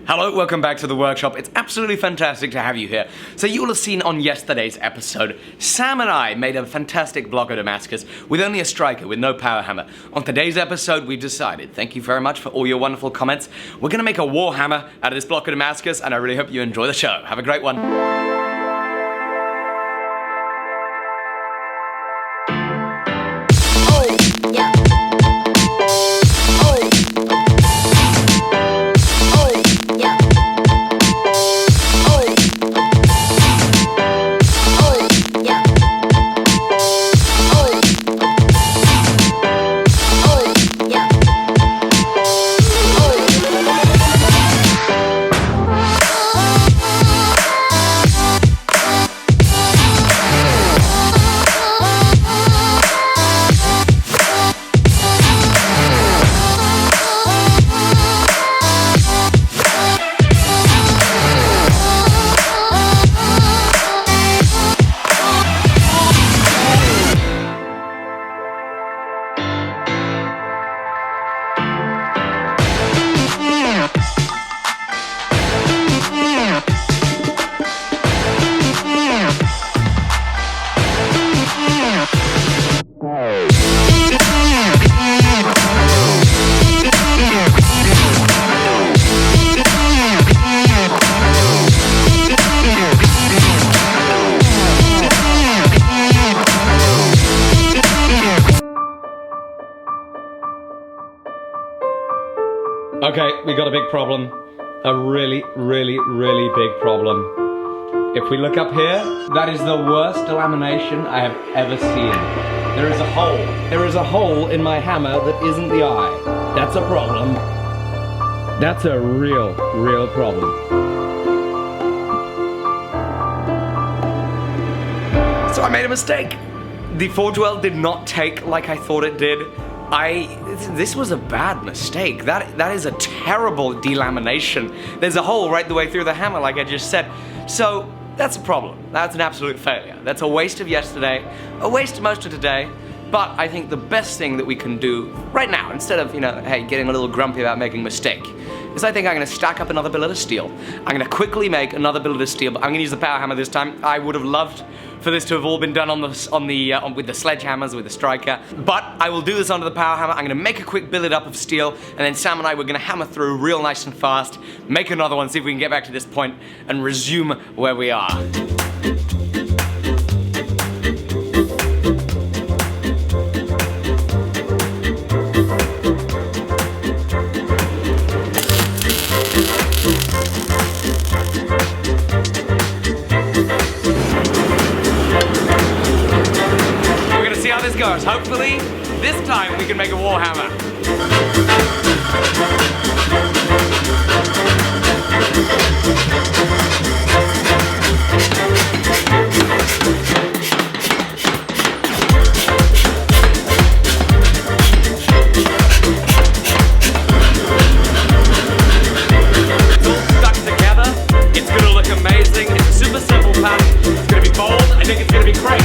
Hello, welcome back to the workshop. It's absolutely fantastic to have you here. So you will have seen on yesterday's episode, Sam and I made a fantastic block of Damascus with only a striker, with no power hammer. On today's episode, we've decided, thank you very much for all your wonderful comments, we're gonna make a war hammer out of this block of Damascus, and I really hope you enjoy the show. Have a great one. Okay, we got a big problem. A really big problem. If we look up here, that is the worst delamination I have ever seen. There is a hole. There is a hole in my hammer that isn't the eye. That's a problem. That's a real problem. So I made a mistake. The forge weld did not take like I thought it did. This was a bad mistake. That is a terrible delamination. There's a hole right the way through the hammer, like I just said. So that's a problem. That's an absolute failure. That's a waste of yesterday, a waste of most of today. But I think the best thing that we can do right now, instead of, hey, getting a little grumpy about making a mistake, is I think I'm gonna stack up another billet of steel. I'm gonna quickly make another billet of steel, but I'm gonna use the power hammer this time. I would have loved for this to have all been done with the sledgehammers, with the striker, but I will do this under the power hammer. I'm gonna make a quick billet up of steel, and then Sam and I, we're gonna hammer through real nice and fast, make another one, see if we can get back to this point, and resume where we are. Hopefully, this time we can make a war hammer. It's all stuck together. It's gonna look amazing. It's a super simple pattern. It's gonna be bold. I think it's gonna be great.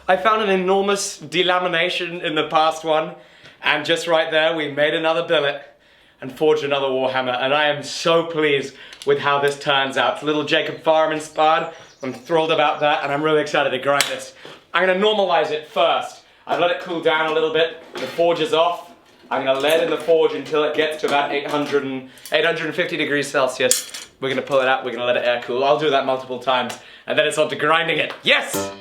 I found an enormous delamination in the past one, and just right there we made another billet and forged another Warhammer, and I am so pleased with how this turns out. It's a little Jacob Farm inspired. I'm thrilled about that, and I'm really excited to grind this. I'm gonna normalize it first. I've let it cool down a little bit. The forge is off. I'm gonna let it in the forge until it gets to about 850 degrees Celsius. We're gonna pull it out, we're gonna let it air cool. I'll do that multiple times, and then it's on to grinding it. Yes!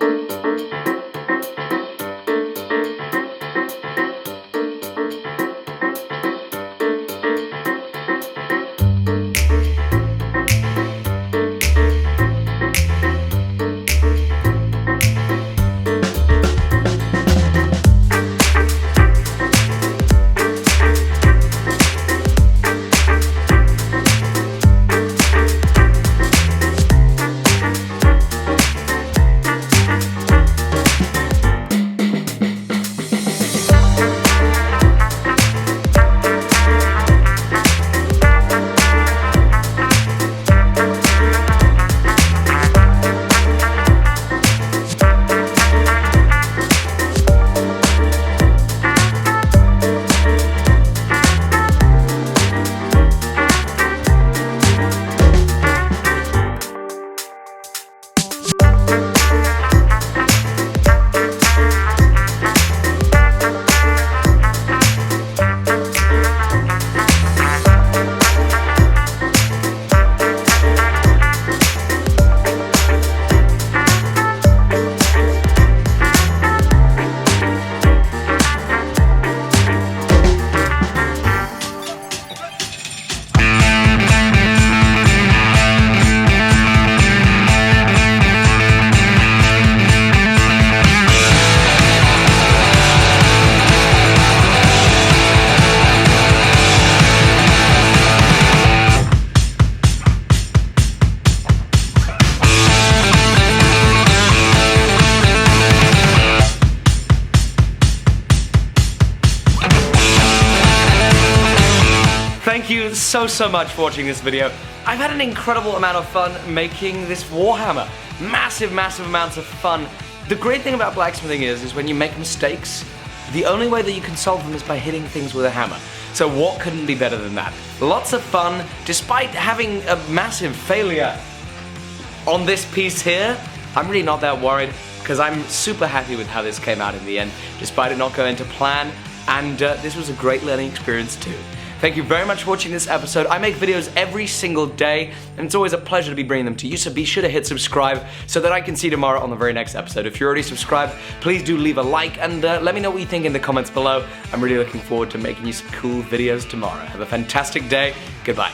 Thank you so much for watching this video. I've had an incredible amount of fun making this Warhammer. Massive amounts of fun. The great thing about blacksmithing is when you make mistakes, the only way that you can solve them is by hitting things with a hammer. So what couldn't be better than that? Lots of fun, despite having a massive failure on this piece here. I'm really not that worried, because I'm super happy with how this came out in the end, despite it not going to plan, and this was a great learning experience too. Thank you very much for watching this episode. I make videos every single day, and it's always a pleasure to be bringing them to you, so be sure to hit subscribe so that I can see you tomorrow on the very next episode. If you're already subscribed, please do leave a like, and let me know what you think in the comments below. I'm really looking forward to making you some cool videos tomorrow. Have a fantastic day. Goodbye.